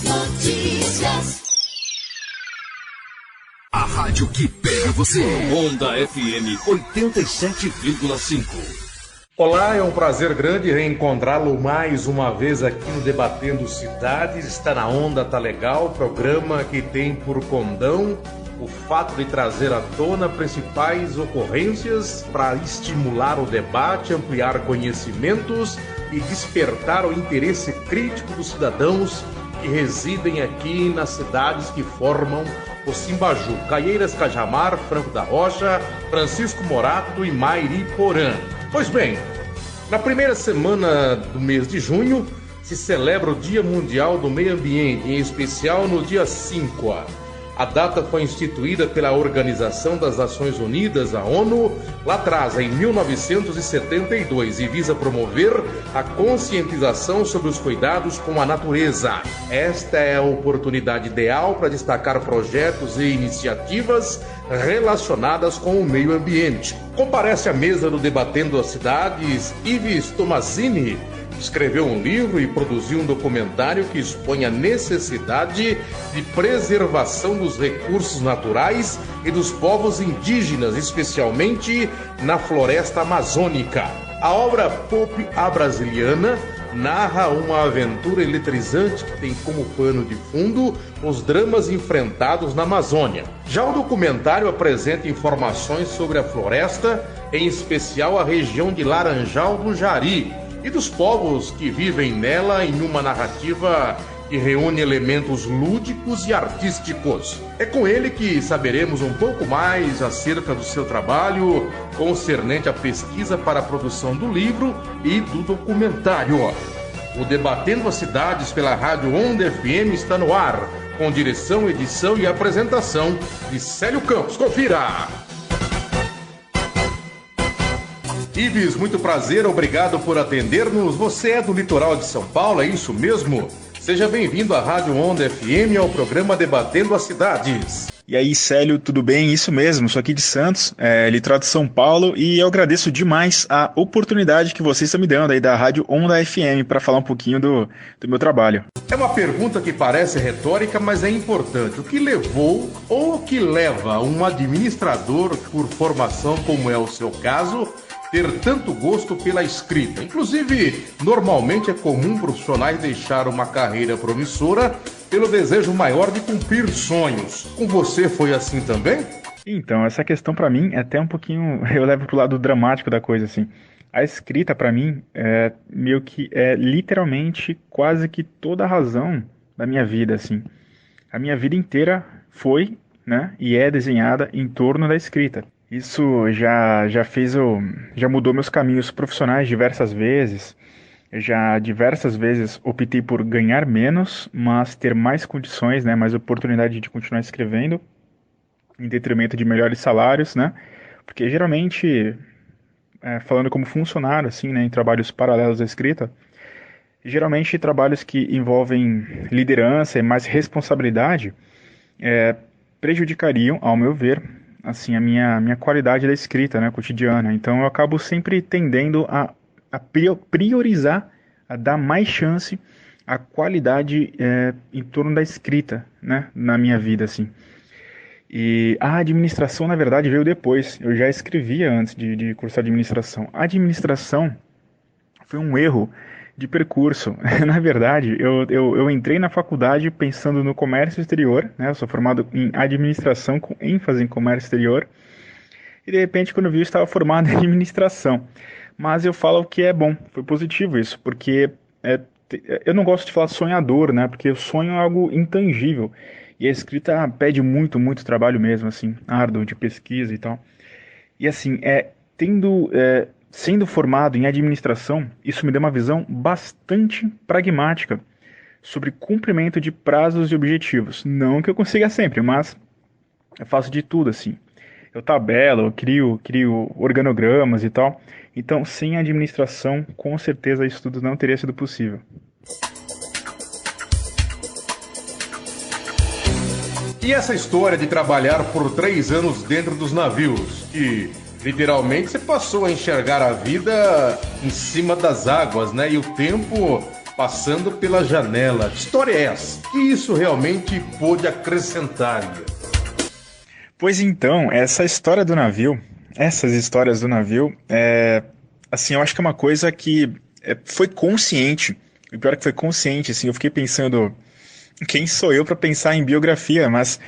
Notícias. A rádio que pega você. Onda FM 87,5. Olá, é um prazer grande reencontrá-lo mais uma vez aqui no Debatendo Cidades. Está na Onda, tá legal, programa que tem por condão o fato de trazer à tona principais ocorrências para estimular o debate, ampliar conhecimentos e despertar o interesse crítico dos cidadãos que residem aqui nas cidades que formam o Cimbaju, Caieiras, Cajamar, Franco da Rocha, Francisco Morato e Mairiporã. Pois bem, na primeira semana do mês de junho se celebra o Dia Mundial do Meio Ambiente, em especial no dia 5. A data foi instituída pela Organização das Nações Unidas, a ONU, lá atrás, em 1972, e visa promover a conscientização sobre os cuidados com a natureza. Esta é a oportunidade ideal para destacar projetos e iniciativas relacionadas com o meio ambiente. Comparece à mesa do Debatendo as Cidades Ives Tomazini. Escreveu um livro e produziu um documentário que expõe a necessidade de preservação dos recursos naturais e dos povos indígenas, especialmente na floresta amazônica. A obra Pop a Brasiliana narra uma aventura eletrizante que tem como pano de fundo os dramas enfrentados na Amazônia. Já o documentário apresenta informações sobre a floresta, em especial a região de Laranjal do Jari, e dos povos que vivem nela em uma narrativa que reúne elementos lúdicos e artísticos. É com ele que saberemos um pouco mais acerca do seu trabalho concernente à pesquisa para a produção do livro e do documentário. O Debatendo as Cidades pela Rádio Onda FM está no ar, com direção, edição e apresentação de Célio Campos. Confira! Ives, muito prazer, obrigado por atender-nos. Você é do litoral de São Paulo, é isso mesmo? Seja bem-vindo à Rádio Onda FM, ao programa Debatendo as Cidades. E aí, Célio, tudo bem? Isso mesmo, sou aqui de Santos, litoral de São Paulo, e eu agradeço demais a oportunidade que vocês estão me dando aí da Rádio Onda FM para falar um pouquinho do meu trabalho. É uma pergunta que parece retórica, mas é importante. O que levou ou o que leva um administrador por formação, como é o seu caso, ter tanto gosto pela escrita? Inclusive, normalmente é comum profissionais deixar uma carreira promissora pelo desejo maior de cumprir sonhos. Com você foi assim também? Então, essa questão para mim é até um pouquinho, eu levo pro lado dramático da coisa, assim. A escrita para mim é meio que literalmente quase que toda a razão da minha vida, assim. A minha vida inteira foi, né, e é desenhada em torno da escrita. Isso já mudou meus caminhos profissionais diversas vezes. Já diversas vezes optei por ganhar menos, mas ter mais condições, né, mais oportunidade de continuar escrevendo, em detrimento de melhores salários, né? Porque geralmente, falando como funcionário, assim, né, em trabalhos paralelos à escrita, geralmente trabalhos que envolvem liderança e mais responsabilidade prejudicariam, ao meu ver, assim, a minha qualidade da escrita, né, cotidiana. Então eu acabo sempre tendendo a priorizar, a dar mais chance à qualidade em torno da escrita, né, na minha vida, assim. E a administração, na verdade, veio depois. Eu já escrevia antes de cursar administração. A administração foi um erro de percurso. Na verdade, eu entrei na faculdade pensando no comércio exterior, né? Eu sou formado em administração com ênfase em comércio exterior, e de repente, quando eu vi, eu estava formado em administração. Mas eu falo que é bom, foi positivo isso, porque eu não gosto de falar sonhador, né? Porque o sonho é algo intangível, e a escrita pede muito, muito trabalho mesmo, assim, árduo, de pesquisa e tal. E assim, sendo formado em administração, isso me deu uma visão bastante pragmática sobre cumprimento de prazos e objetivos. Não que eu consiga sempre, mas eu faço de tudo, assim. Eu tabelo, eu crio organogramas e tal. Então, sem administração, com certeza isso tudo não teria sido possível. E essa história de trabalhar por 3 anos dentro dos navios, que literalmente você passou a enxergar a vida em cima das águas, né? E o tempo passando pela janela. Que história é essa? Que isso realmente pôde acrescentar? Pois então, essas histórias do navio, assim, eu acho que é uma coisa que foi consciente. O pior é que foi consciente, assim, eu fiquei pensando, quem sou eu para pensar em biografia? Mas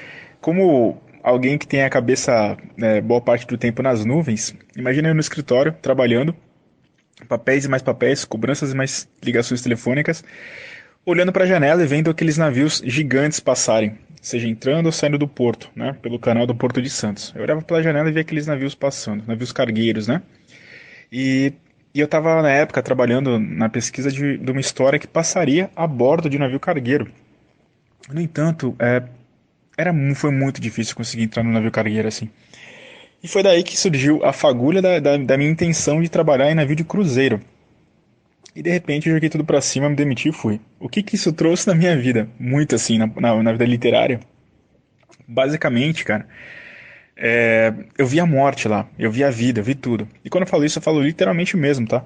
como alguém que tem a cabeça, boa parte do tempo nas nuvens, imagina eu no escritório, trabalhando, papéis e mais papéis, cobranças e mais ligações telefônicas, olhando para a janela e vendo aqueles navios gigantes passarem, seja entrando ou saindo do porto, né, pelo canal do Porto de Santos. Eu olhava pela janela e via aqueles navios passando, navios cargueiros, né? E eu estava na época trabalhando na pesquisa de uma história que passaria a bordo de um navio cargueiro. No entanto, foi muito difícil conseguir entrar no navio cargueiro assim. E foi daí que surgiu a fagulha da minha intenção de trabalhar em navio de cruzeiro. E de repente eu joguei tudo pra cima, me demiti e fui. O que isso trouxe na minha vida? Muito assim, na vida literária. Basicamente, cara, eu vi a morte lá, eu vi a vida, eu vi tudo. E quando eu falo isso, eu falo literalmente mesmo, tá?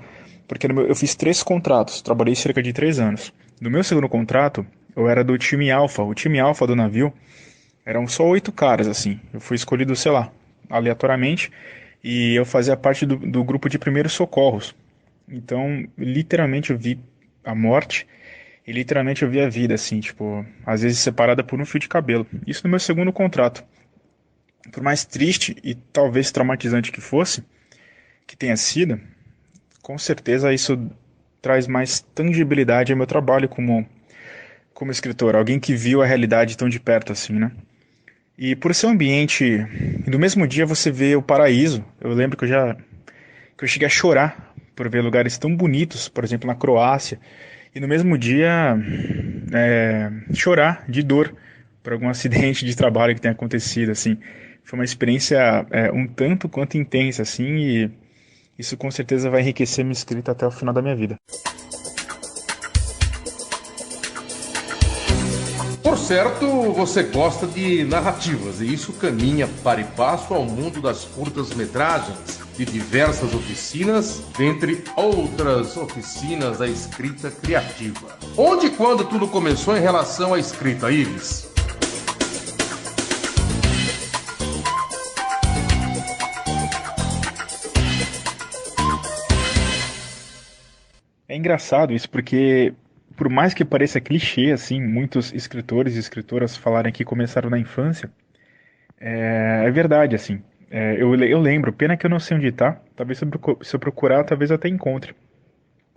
Porque eu fiz 3 contratos, trabalhei cerca de 3 anos. No meu segundo contrato, eu era do time Alfa. O time Alfa do navio eram só 8 caras, assim. Eu fui escolhido, sei lá, aleatoriamente, e eu fazia parte do grupo de primeiros socorros. Então, literalmente eu vi a morte e literalmente eu vi a vida, assim, tipo, às vezes separada por um fio de cabelo. Isso no meu segundo contrato. Por mais triste e talvez traumatizante que tenha sido, com certeza isso traz mais tangibilidade ao meu trabalho como escritor. Alguém que viu a realidade tão de perto assim, né? E por ser um ambiente... E no mesmo dia você vê o paraíso. Eu lembro que eu cheguei a chorar por ver lugares tão bonitos, por exemplo, na Croácia. E no mesmo dia chorar de dor por algum acidente de trabalho que tenha acontecido, assim. Foi uma experiência um tanto quanto intensa, assim, e isso com certeza vai enriquecer minha escrita até o final da minha vida. Por certo, você gosta de narrativas e isso caminha para e passo ao mundo das curtas-metragens, de diversas oficinas, dentre outras oficinas da escrita criativa. Onde e quando tudo começou em relação à escrita, Ives? É engraçado isso, porque por mais que pareça clichê, assim, muitos escritores e escritoras falarem que começaram na infância, é verdade, assim. Eu lembro, pena que eu não sei onde tá, talvez se eu procurar, talvez eu até encontre.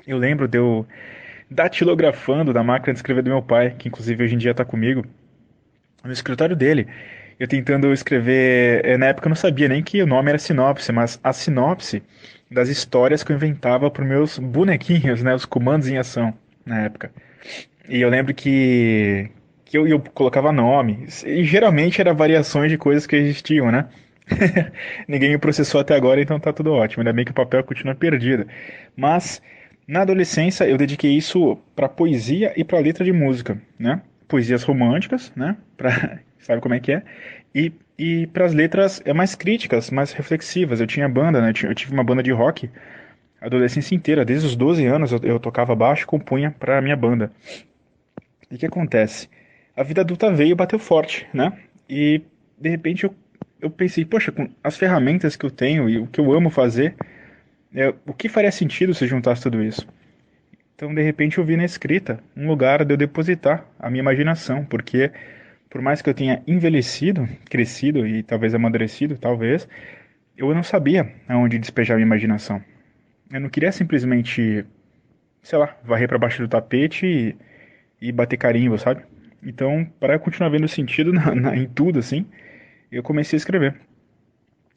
Eu lembro de eu datilografando da máquina de escrever do meu pai, que inclusive hoje em dia tá comigo, no escritório dele. Eu tentando escrever, na época eu não sabia nem que o nome era sinopse, mas a sinopse das histórias que eu inventava para os meus bonequinhos, né, os comandos em ação na época. E eu lembro que eu colocava nome, e geralmente era variações de coisas que existiam, né? Ninguém me processou até agora, então tá tudo ótimo. Ainda bem que o papel continua perdido. Mas na adolescência eu dediquei isso para poesia e para letra de música, né? Poesias românticas, né? Sabe como é que é? E para as letras mais críticas, mais reflexivas. Eu tinha banda, né? Eu tive uma banda de rock a adolescência inteira. Desde os 12 anos eu tocava baixo e compunha para a minha banda. E o que acontece? A vida adulta veio e bateu forte, né? E de repente eu pensei, poxa, com as ferramentas que eu tenho e o que eu amo fazer, o que faria sentido se juntasse tudo isso? Então, de repente, eu vi na escrita um lugar de eu depositar a minha imaginação, porque por mais que eu tenha envelhecido, crescido e talvez amadurecido, talvez, eu não sabia aonde despejar a minha imaginação. Eu não queria simplesmente, sei lá, varrer para baixo do tapete e bater carimbo, sabe? Então, para continuar vendo sentido em tudo, assim, eu comecei a escrever.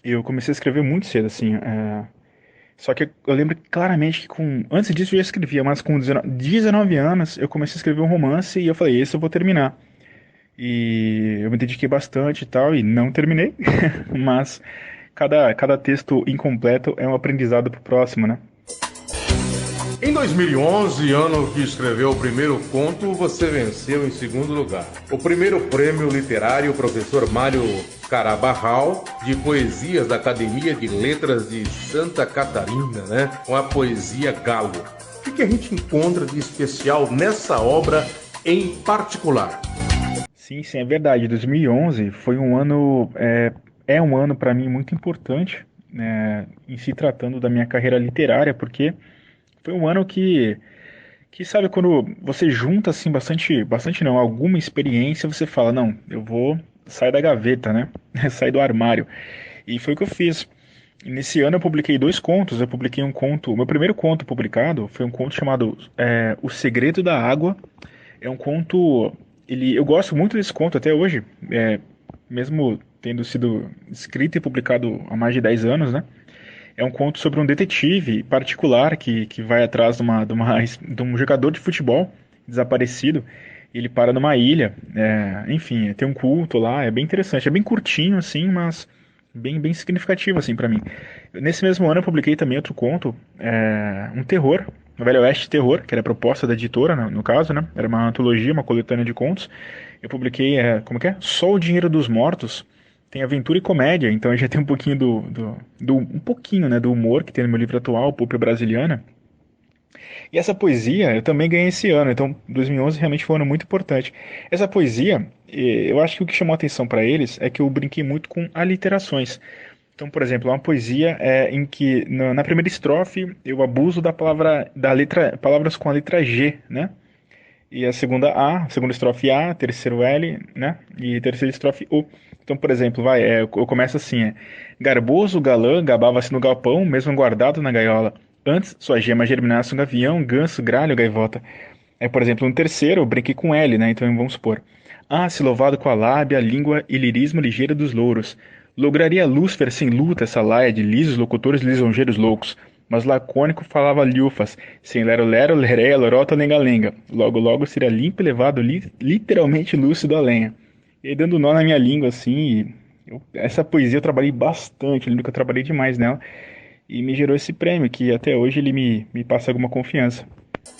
Eu comecei a escrever muito cedo, assim. Só que eu lembro claramente que antes disso eu já escrevia, mas com 19 anos eu comecei a escrever um romance e eu falei, esse eu vou terminar. E eu me dediquei bastante e tal, e não terminei, mas cada texto incompleto é um aprendizado pro próximo, né? Em 2011, ano que escreveu o primeiro conto, você venceu em segundo lugar. O primeiro prêmio literário, o professor Mário Carabarral, de poesias da Academia de Letras de Santa Catarina, né? Com a poesia Galo. O que a gente encontra de especial nessa obra em particular? Sim, sim, é verdade. 2011 foi um ano, é um ano para mim muito importante, né, em se tratando da minha carreira literária, porque foi um ano que sabe quando você junta assim bastante não, alguma experiência, você fala, não, eu vou sair da gaveta, né? Sair do armário. E foi o que eu fiz. E nesse ano eu publiquei dois contos. Eu publiquei um conto, o meu primeiro conto publicado foi um conto chamado O Segredo da Água. É um conto, eu gosto muito desse conto até hoje, mesmo tendo sido escrito e publicado há mais de 10 anos, né? É um conto sobre um detetive particular que vai atrás de um jogador de futebol desaparecido. Ele para numa ilha, enfim, tem um culto lá, é bem interessante. É bem curtinho, assim, mas bem significativo, assim, para mim. Nesse mesmo ano eu publiquei também outro conto, um terror, um Velho Oeste terror, que era a proposta da editora, no caso, né? Era uma antologia, uma coletânea de contos. Eu publiquei, como que é? Só o Dinheiro dos Mortos. Tem aventura e comédia, então já tem um pouquinho um pouquinho, né, do humor que tem no meu livro atual, Pulp Brasiliana. E essa poesia eu também ganhei esse ano, então 2011 realmente foi um ano muito importante. Essa poesia, eu acho que o que chamou a atenção para eles é que eu brinquei muito com aliterações. Então, por exemplo, é uma poesia em que na primeira estrofe eu abuso palavras com a letra G, né? E a segunda estrofe A, terceiro L, né? E a terceira estrofe O. Então, por exemplo, eu começo assim, Garboso, galã, gabava-se no galpão, mesmo guardado na gaiola. Antes, sua gema germinasse um gavião, ganso, gralho, gaivota. Por exemplo, no terceiro, eu brinquei com L, né? Então, vamos supor. Ah, se louvado com a lábia, a língua e lirismo ligeiro dos louros. Lograria Lúcifer sem luta essa laia de lisos locutores lisonjeiros loucos. Mas lacônico falava lhufas, sem lero-lero, lereia, lorota, lenga-lenga. Logo seria limpo e levado literalmente lúcido a lenha. E aí, dando nó na minha língua, assim, essa poesia eu trabalhei bastante, eu lembro que eu trabalhei demais nela, e me gerou esse prêmio, que até hoje ele me passa alguma confiança.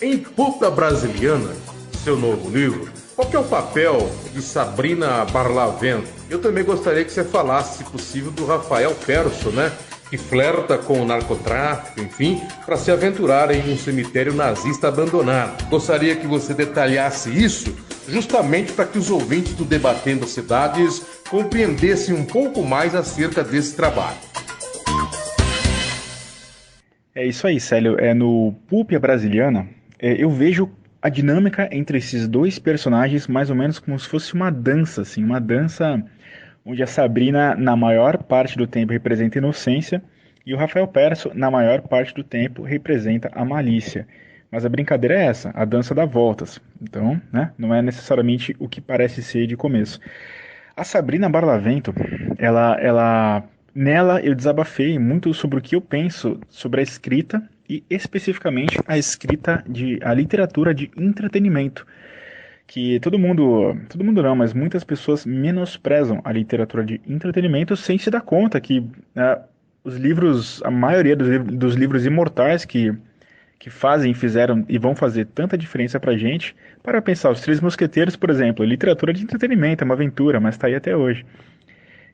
Em Puta Brasiliana, seu novo livro, qual que é o papel de Sabrina Barlavento? Eu também gostaria que você falasse, se possível, do Rafael Perso, né? Que flerta com o narcotráfico, enfim, para se aventurar em um cemitério nazista abandonado. Gostaria que você detalhasse isso, justamente para que os ouvintes do Debatendo Cidades compreendessem um pouco mais acerca desse trabalho. É isso aí, Célio. No Pulp Brasiliana, eu vejo a dinâmica entre esses dois personagens mais ou menos como se fosse uma dança, assim, uma dança onde a Sabrina, na maior parte do tempo, representa a inocência e o Rafael Perso, na maior parte do tempo, representa a malícia. Mas a brincadeira é essa, a dança dá voltas. Então, né, não é necessariamente o que parece ser de começo. A Sabrina Barlavento, nela eu desabafei muito sobre o que eu penso sobre a escrita e especificamente a literatura de entretenimento, que todo mundo não, mas muitas pessoas menosprezam a literatura de entretenimento sem se dar conta que a maioria dos livros imortais que fizeram e vão fazer tanta diferença pra gente, para pensar, Os Três Mosqueteiros, por exemplo, é literatura de entretenimento, é uma aventura, mas tá aí até hoje.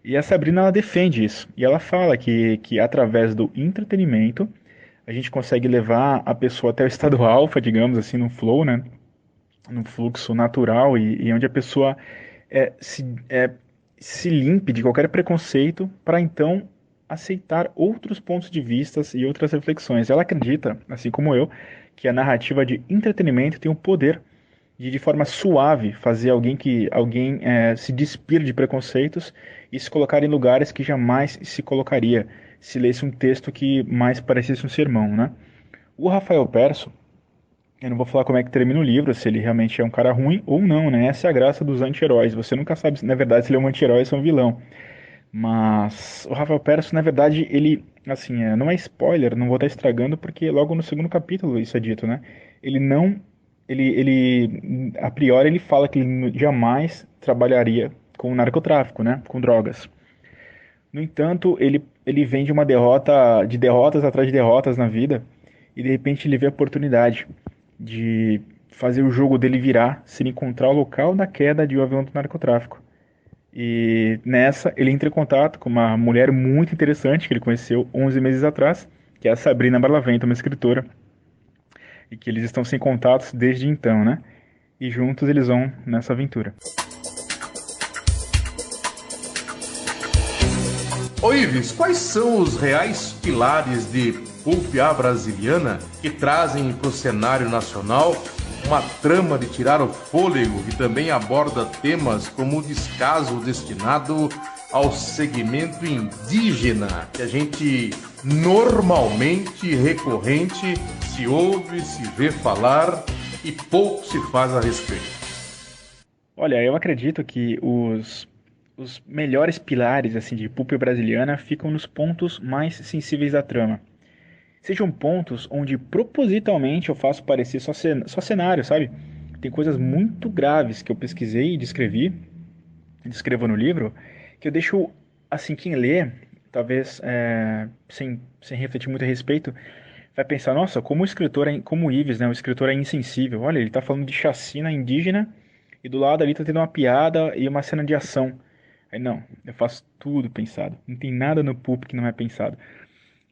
E a Sabrina, ela defende isso, e ela fala que através do entretenimento, a gente consegue levar a pessoa até o estado alfa, digamos assim, no flow, né? No fluxo natural e onde a pessoa se limpe de qualquer preconceito para então aceitar outros pontos de vista e outras reflexões. Ela acredita, assim como eu, que a narrativa de entretenimento tem o poder de forma suave fazer alguém se despir de preconceitos e se colocar em lugares que jamais se colocaria se lesse um texto que mais parecesse um sermão, né? O Rafael Perso, eu não vou falar como é que termina o livro, se ele realmente é um cara ruim ou não, né? Essa é a graça dos anti-heróis. Você nunca sabe, na verdade, se ele é um anti-herói ou se é um vilão. Mas o Rafael Perso, na verdade, ele, assim, não é spoiler, não vou estar estragando, porque logo no segundo capítulo isso é dito, né? Ele não, a priori, ele fala que ele jamais trabalharia com narcotráfico, né? Com drogas. No entanto, ele vem de uma de derrotas atrás de derrotas na vida, e de repente ele vê a oportunidade de fazer o jogo dele virar se ele encontrar o local da queda de um avião do narcotráfico. E nessa ele entra em contato com uma mulher muito interessante que ele conheceu 11 meses atrás, que é a Sabrina Barlavento, uma escritora. e que eles estão sem contatos desde então, né? E juntos eles vão nessa aventura. Ô Ives, quais são os reais pilares de Pulp à Brasiliana que trazem para o cenário nacional uma trama de tirar o fôlego e também aborda temas como o descaso destinado ao segmento indígena, que a gente normalmente, recorrente, se ouve, se vê falar e pouco se faz a respeito? Olha, eu acredito que os melhores pilares assim de Pulp Brasiliana ficam nos pontos mais sensíveis da trama. Sejam pontos onde propositalmente eu faço parecer só cenário, sabe? Tem coisas muito graves que eu pesquisei e descrevo no livro, que eu deixo, assim, quem lê, talvez sem refletir muito a respeito, vai pensar, nossa, como o escritor, como o Ives, né, o escritor é insensível. Olha, ele tá falando de chacina indígena e do lado ali tá tendo uma piada e uma cena de ação. Aí não, eu faço tudo pensado. Não tem nada no Pulp que não é pensado.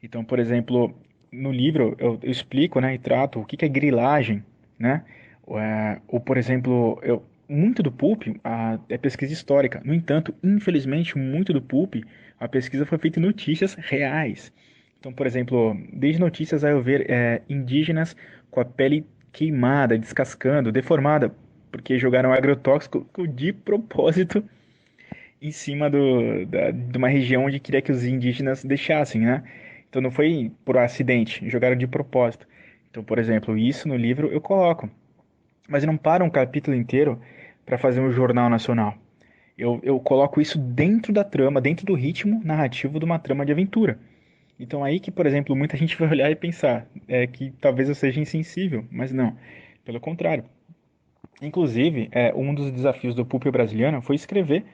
Então, por exemplo, no livro eu explico, né, e trato o que é grilagem, né? Ou, por exemplo, muito do Pulp é pesquisa histórica. No entanto, infelizmente, muito do Pulp, a pesquisa foi feita em notícias reais. Então, por exemplo, desde notícias a eu ver indígenas com a pele queimada, descascando, deformada, porque jogaram agrotóxico de propósito em cima de uma região onde queria que os indígenas deixassem, né? Então não foi por acidente, jogaram de propósito. Então, por exemplo, isso no livro eu coloco. Mas eu não paro um capítulo inteiro para fazer um jornal nacional. Eu coloco isso dentro da trama, dentro do ritmo narrativo de uma trama de aventura. Então aí que, por exemplo, muita gente vai olhar e pensar que talvez eu seja insensível, mas não. Pelo contrário. Inclusive, um dos desafios do Pulp Brasiliano foi escrever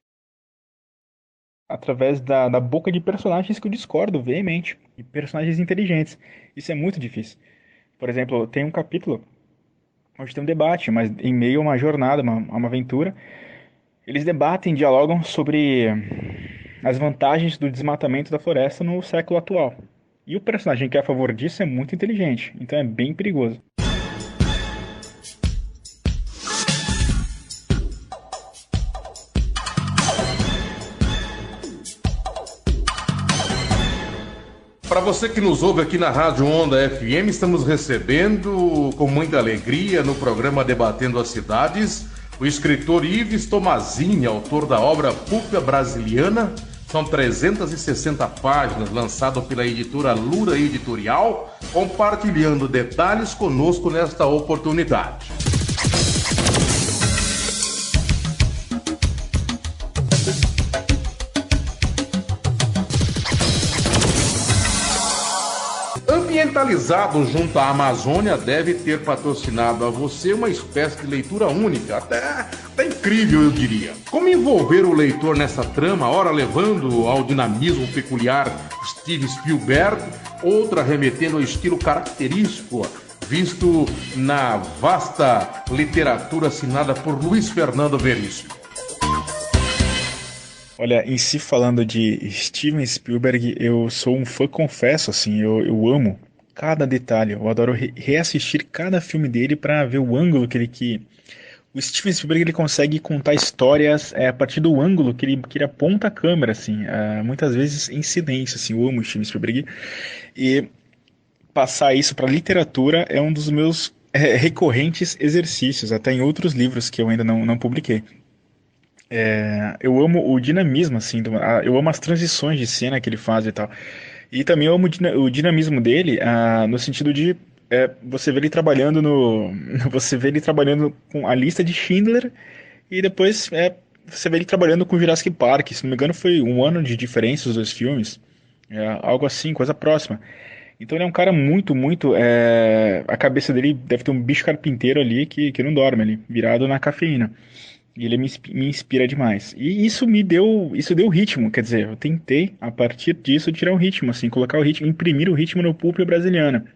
através da boca de personagens que eu discordo veemente, e personagens inteligentes. Isso é muito difícil. Por exemplo, tem um capítulo onde tem um debate, mas em meio a uma jornada, a uma aventura, eles debatem, dialogam sobre as vantagens do desmatamento da floresta no século atual. E o personagem que é a favor disso é muito inteligente, então é bem perigoso. Para você que nos ouve aqui na Rádio Onda FM, estamos recebendo com muita alegria no programa Debatendo as Cidades o escritor Ives Tomazini, autor da obra Pulp Brasiliana. São 360 páginas, lançado pela editora Lura Editorial, compartilhando detalhes conosco nesta oportunidade. Ambientalizado junto à Amazônia, deve ter patrocinado a você uma espécie de leitura única, até incrível, eu diria. Como envolver o leitor nessa trama, ora levando ao dinamismo peculiar Steven Spielberg, outra remetendo ao estilo característico visto na vasta literatura assinada por Luiz Fernando Veríssimo. Olha, em si falando de Steven Spielberg, eu sou um fã, confesso, assim, eu amo cada detalhe, eu adoro reassistir cada filme dele para ver o ângulo que o Steven Spielberg ele consegue contar histórias a partir do ângulo que ele aponta a câmera, assim, muitas vezes em silêncio, assim, eu amo o Steven Spielberg e passar isso para literatura é um dos meus recorrentes exercícios, até em outros livros que eu ainda não publiquei. Eu amo o dinamismo, assim, eu amo as transições de cena que ele faz e tal. E também eu amo o dinamismo dele, no sentido de você vê ele trabalhando você vê ele trabalhando com a lista de Schindler e depois você vê ele trabalhando com Jurassic Park. Se não me engano, foi um ano de diferença os dois filmes. Algo assim, coisa próxima. Então ele é um cara muito. A cabeça dele deve ter um bicho carpinteiro ali que não dorme ali, virado na cafeína. E ele me inspira demais. E isso deu ritmo, quer dizer, eu tentei, a partir disso, tirar o ritmo, assim, colocar o ritmo, imprimir o ritmo no Pulp Brasiliana.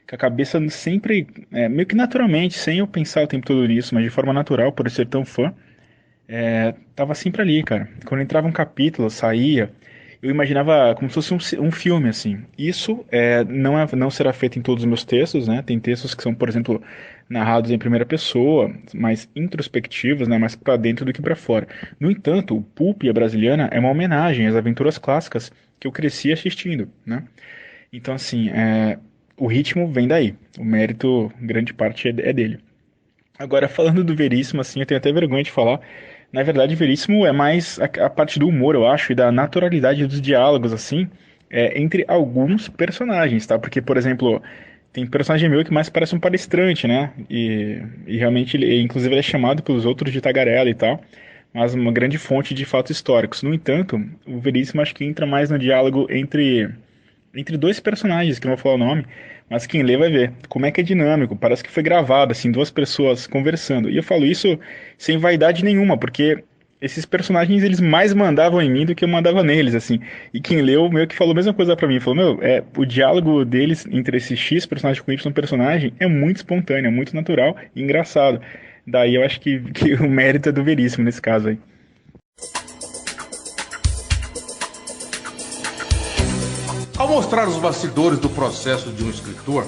Com a cabeça sempre, meio que naturalmente, sem eu pensar o tempo todo nisso, mas de forma natural, por eu ser tão fã, tava sempre ali, cara. Quando entrava um capítulo, eu saía, eu imaginava como se fosse um filme, assim. Isso não será feito em todos os meus textos, né? Tem textos que são, por exemplo, narrados em primeira pessoa, mais introspectivos, né? Mais para dentro do que para fora. No entanto, o Pulp e a Brasiliana é uma homenagem às aventuras clássicas que eu cresci assistindo, né? Então, assim, o ritmo vem daí. O mérito, grande parte, é dele. Agora, falando do Veríssimo, assim, eu tenho até vergonha de falar. Na verdade, Veríssimo é mais a parte do humor, eu acho, e da naturalidade dos diálogos, assim, entre alguns personagens, tá? Porque, por exemplo, tem personagem meu que mais parece um palestrante, né? E realmente, inclusive, ele é chamado pelos outros de tagarela e tal, mas uma grande fonte de fatos históricos. No entanto, o Veríssimo acho que entra mais no diálogo entre dois personagens, que eu não vou falar o nome, mas quem lê vai ver como é que é dinâmico, parece que foi gravado, assim, duas pessoas conversando. E eu falo isso sem vaidade nenhuma, porque esses personagens, eles mais mandavam em mim do que eu mandava neles, assim. E quem leu meio que falou a mesma coisa pra mim, falou, meu, o diálogo deles entre esse X personagem com Y personagem é muito espontâneo, é muito natural e engraçado. Daí eu acho que o mérito é do Veríssimo nesse caso aí. Ao mostrar os bastidores do processo de um escritor,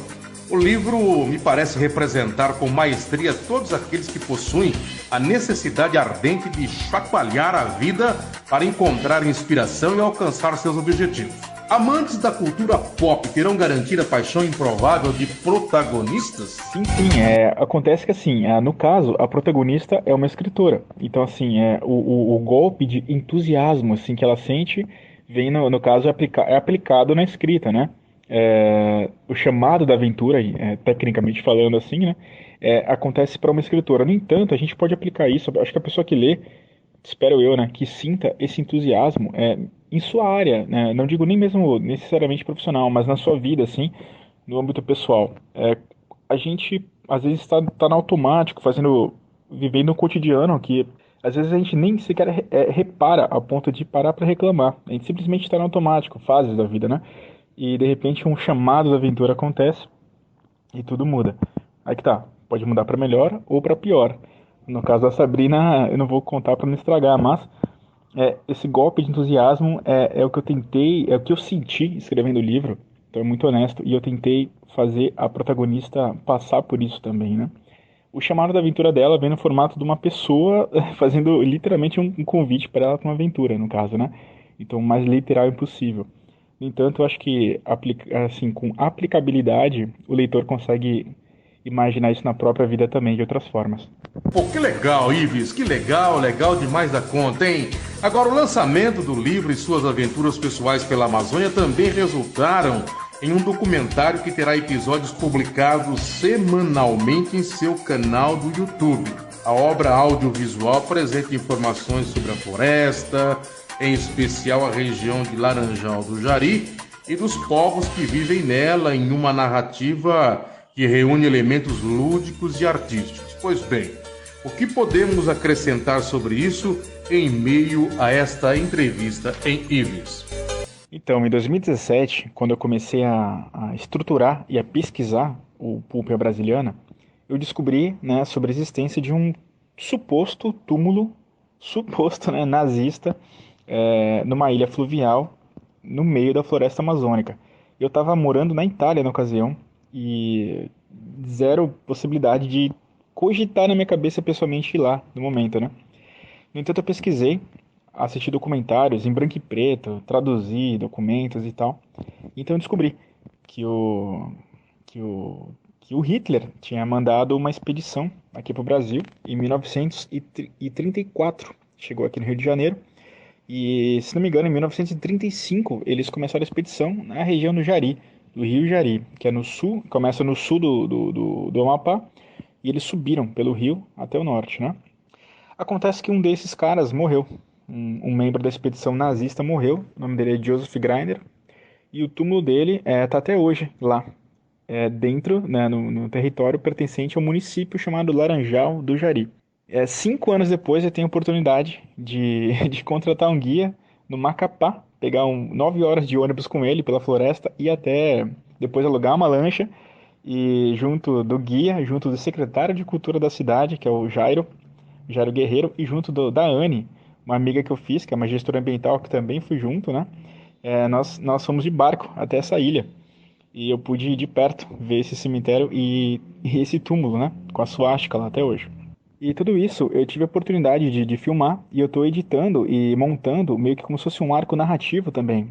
o livro me parece representar com maestria todos aqueles que possuem a necessidade ardente de chacoalhar a vida para encontrar inspiração e alcançar seus objetivos. Amantes da cultura pop terão garantida a paixão improvável de protagonistas? Sim, sim. Acontece que, assim, no caso, a protagonista é uma escritora. Então, assim, o golpe de entusiasmo, assim, que ela sente, vem, no caso, é aplicado na escrita, né? O chamado da aventura, tecnicamente falando assim, né? Acontece para uma escritora. No entanto, a gente pode aplicar isso, acho que a pessoa que lê, espero eu, né, que sinta esse entusiasmo em sua área, né? Não digo nem mesmo necessariamente profissional, mas na sua vida, assim, no âmbito pessoal. A gente, às vezes, está no automático, vivendo o cotidiano, que às vezes a gente nem sequer repara a ponto de parar para reclamar. A gente simplesmente está no automático, fases da vida, né? E de repente um chamado da aventura acontece e tudo muda. Aí que tá, pode mudar para melhor ou para pior. No caso da Sabrina, eu não vou contar para não estragar, mas esse golpe de entusiasmo é o que eu tentei, é o que eu senti escrevendo o livro. Então é muito honesto e eu tentei fazer a protagonista passar por isso também, né? O chamado da aventura dela vem no formato de uma pessoa fazendo literalmente um convite para ela para uma aventura, no caso, né? Então, o mais literal impossível. No entanto, eu acho que assim, com aplicabilidade, o leitor consegue imaginar isso na própria vida também, de outras formas. Pô, que legal, Ives, que legal, legal demais da conta, hein? Agora, o lançamento do livro e suas aventuras pessoais pela Amazônia também resultaram em um documentário que terá episódios publicados semanalmente em seu canal do YouTube. A obra audiovisual apresenta informações sobre a floresta, em especial a região de Laranjal do Jari e dos povos que vivem nela, em uma narrativa que reúne elementos lúdicos e artísticos. Pois bem, o que podemos acrescentar sobre isso em meio a esta entrevista em Ives? Então, em 2017, quando eu comecei a estruturar e a pesquisar o Pulp e a Brasiliana, eu descobri, né, sobre a existência de um suposto túmulo, né, nazista, numa ilha fluvial no meio da floresta amazônica. Eu estava morando na Itália na ocasião e zero possibilidade de cogitar na minha cabeça pessoalmente ir lá no momento, né? No entanto, eu pesquisei, assisti documentários em branco e preto, traduzi documentos e tal. Então eu descobri que o Hitler tinha mandado uma expedição aqui para o Brasil em 1934. Chegou aqui no Rio de Janeiro. E, se não me engano, em 1935 eles começaram a expedição na região do Jari, do Rio Jari, que é no sul, começa no sul do Amapá, e eles subiram pelo rio até o norte, né? Acontece que um desses caras morreu. Um membro da expedição nazista morreu. O nome dele é Joseph Greiner. E o túmulo dele está até hoje lá. Dentro, né, no território pertencente ao município chamado Laranjal do Jari. 5 anos depois eu tenho a oportunidade de contratar um guia no Macapá. Pegar 9 horas de ônibus com ele pela floresta e até depois alugar uma lancha. E junto do guia, junto do secretário de cultura da cidade, que é o Jairo Guerreiro, e junto da Anne, uma amiga que eu fiz, que é uma gestora ambiental, que também fui junto, né? nós fomos de barco até essa ilha. E eu pude ir de perto ver esse cemitério e esse túmulo, né? Com a suástica lá até hoje. E tudo isso eu tive a oportunidade de filmar e eu estou editando e montando meio que como se fosse um arco narrativo também.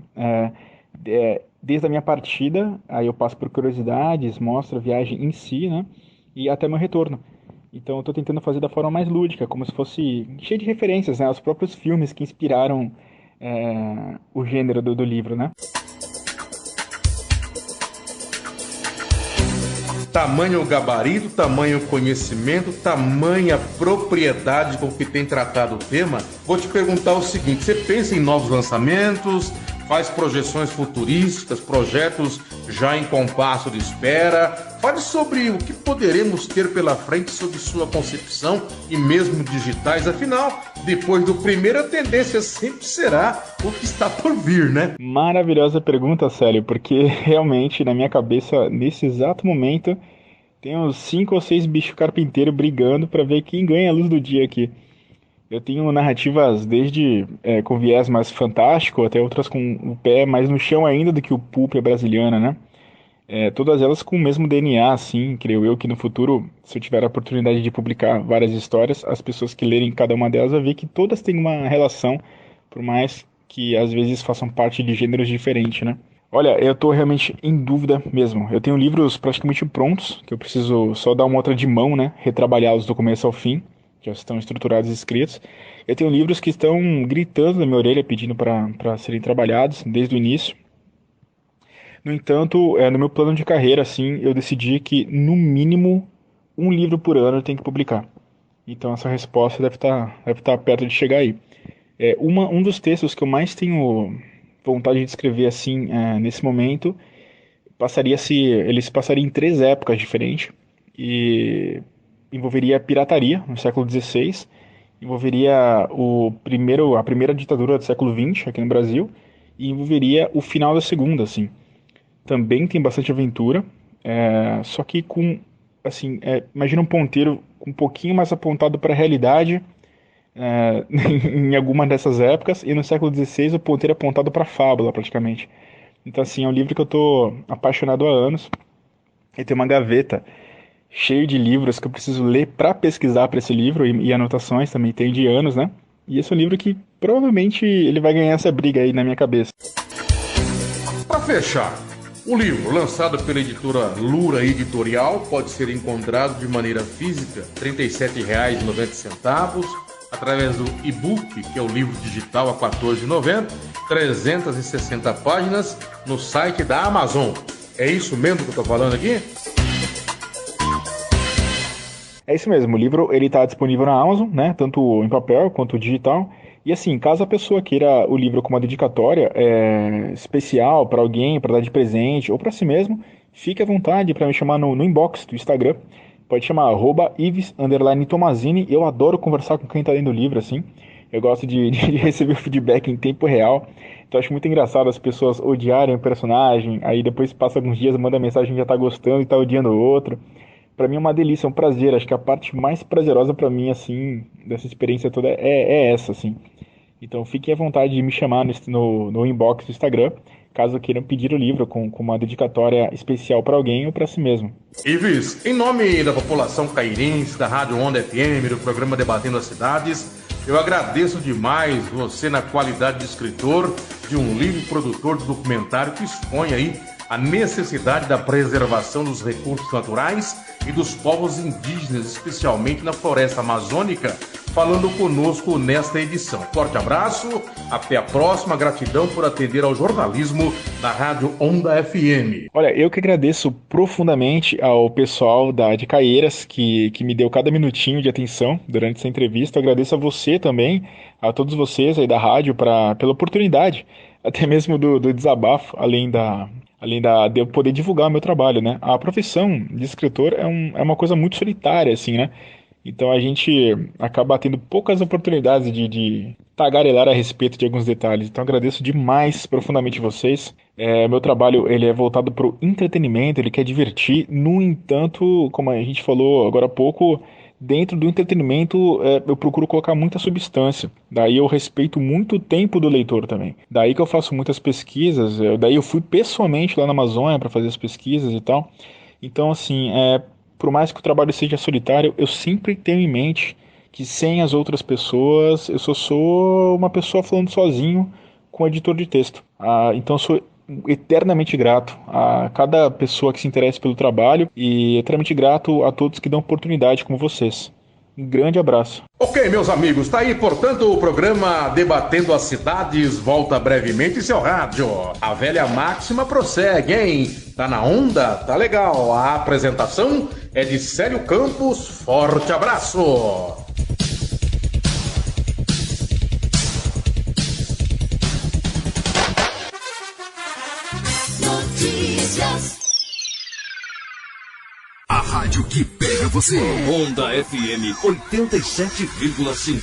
Desde a minha partida, aí eu passo por curiosidades, mostro a viagem em si, né? E até meu retorno. Então eu estou tentando fazer da forma mais lúdica, como se fosse cheio de referências, né? Os próprios filmes que inspiraram o gênero do livro, né? Tamanho gabarito, tamanho conhecimento, tamanha propriedade com que tem tratado o tema. Vou te perguntar o seguinte: você pensa em novos lançamentos, faz projeções futurísticas, projetos já em compasso de espera? Fale sobre o que poderemos ter pela frente sob sua concepção e mesmo digitais. Afinal, depois do primeiro, a tendência sempre será o que está por vir, né? Maravilhosa pergunta, Célio, porque realmente na minha cabeça, nesse exato momento, tem uns 5 ou 6 bichos carpinteiros brigando para ver quem ganha a luz do dia aqui. Eu tenho narrativas desde com viés mais fantástico, até outras com o pé mais no chão ainda do que o pulp brasiliana, né? Todas elas com o mesmo DNA, assim, creio eu que no futuro, se eu tiver a oportunidade de publicar várias histórias, as pessoas que lerem cada uma delas vão ver que todas têm uma relação, por mais que às vezes façam parte de gêneros diferentes, né? Olha, eu tô realmente em dúvida mesmo. Eu tenho livros praticamente prontos, que eu preciso só dar uma outra de mão, né? Retrabalhá-los do começo ao fim, já estão estruturados e escritos. Eu tenho livros que estão gritando na minha orelha, pedindo para serem trabalhados desde o início. No entanto, no meu plano de carreira, assim, eu decidi que, no mínimo, um livro por ano eu tenho que publicar. Então, essa resposta deve estar perto de chegar aí. Um dos textos que eu mais tenho vontade de escrever, assim, nesse momento, ele se passaria em 3 épocas diferentes. E envolveria a pirataria, no século XVI, envolveria a primeira ditadura do século XX, aqui no Brasil, e envolveria o final da segunda, assim. Também tem bastante aventura, só que assim, imagina um ponteiro um pouquinho mais apontado para a realidade, em alguma dessas épocas, e no século XVI o ponteiro é apontado para a fábula, praticamente. Então, assim, é um livro que eu tô apaixonado há anos, e tem uma gaveta cheia de livros que eu preciso ler para pesquisar para esse livro, e anotações também tem de anos, né? E esse é um livro que provavelmente ele vai ganhar essa briga aí na minha cabeça. Para fechar, o livro, lançado pela editora Lura Editorial, pode ser encontrado de maneira física, R$ 37,90, através do e-book, que é o livro digital a R$ 14,90, 360 páginas, no site da Amazon. É isso mesmo que eu estou falando aqui? É isso mesmo, o livro ele está disponível na Amazon, né, tanto em papel quanto digital. E assim, caso a pessoa queira o livro com uma dedicatória especial para alguém, para dar de presente ou para si mesmo, fique à vontade para me chamar no inbox do Instagram. Pode chamar @ives_tomazini. Eu adoro conversar com quem está lendo o livro, assim. Eu gosto de receber feedback em tempo real. Então acho muito engraçado as pessoas odiarem o personagem, aí depois passa alguns dias, manda mensagem que já está gostando e está odiando o outro. Para mim é uma delícia, é um prazer. Acho que a parte mais prazerosa para mim, assim, dessa experiência toda é essa, assim. Então fiquem à vontade de me chamar no inbox do Instagram, caso queiram pedir o livro com uma dedicatória especial para alguém ou para si mesmo. Ives, em nome da população cairense, da Rádio Onda FM, do programa Debatendo as Cidades, eu agradeço demais você na qualidade de escritor de um livro produtor de documentário que expõe aí a necessidade da preservação dos recursos naturais e dos povos indígenas, especialmente na floresta amazônica, falando conosco nesta edição. Forte abraço, até a próxima, gratidão por atender ao jornalismo da Rádio Onda FM. Olha, eu que agradeço profundamente ao pessoal de Caieiras que me deu cada minutinho de atenção durante essa entrevista. Eu agradeço a você também, a todos vocês aí da rádio pela oportunidade, até mesmo do desabafo, além de eu poder divulgar o meu trabalho, né? A profissão de escritor é uma coisa muito solitária, assim, né? Então a gente acaba tendo poucas oportunidades de tagarelar a respeito de alguns detalhes. Então agradeço demais profundamente vocês. Meu trabalho ele é voltado para o entretenimento, ele quer divertir. No entanto, como a gente falou agora há pouco, dentro do entretenimento eu procuro colocar muita substância. Daí eu respeito muito o tempo do leitor também. Daí que eu faço muitas pesquisas, daí eu fui pessoalmente lá na Amazônia para fazer as pesquisas e tal. Então, assim, por mais que o trabalho seja solitário, eu sempre tenho em mente que sem as outras pessoas, eu só sou uma pessoa falando sozinho com o editor de texto. Então eu sou eternamente grato a cada pessoa que se interessa pelo trabalho e eternamente grato a todos que dão oportunidade como vocês. Um grande abraço. Ok, meus amigos, tá aí, portanto, o programa Debatendo as Cidades volta brevemente em seu rádio. A velha máxima prossegue, hein? Tá na onda? Tá legal. A apresentação é de Célio Campos. Forte abraço! A rádio que pega você. Onda FM 87,5.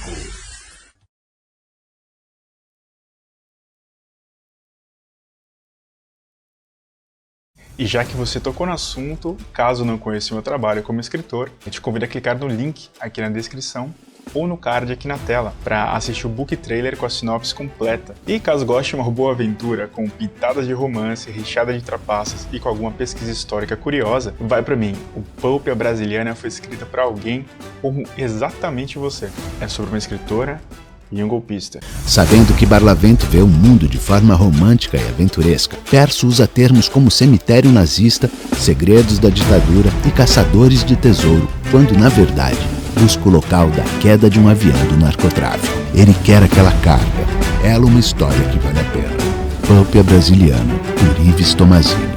E já que você tocou no assunto, caso não conheça o meu trabalho como escritor, eu te convido a clicar no link aqui na descrição ou no card aqui na tela para assistir o book trailer com a sinopse completa. E caso goste de uma boa aventura com pitadas de romance, recheada de trapaças e com alguma pesquisa histórica curiosa, vai para mim. O Pulp Brasiliana foi escrita para alguém como exatamente você. É sobre uma escritora e um golpista. Sabendo que Barlavento vê o mundo de forma romântica e aventuresca, Perso usa termos como cemitério nazista, segredos da ditadura e caçadores de tesouro, quando na verdade busca o local da queda de um avião do narcotráfico. Ele quer aquela carga. Ela uma história que vale a pena. Pulp Brasiliana, por Ives Tomazini.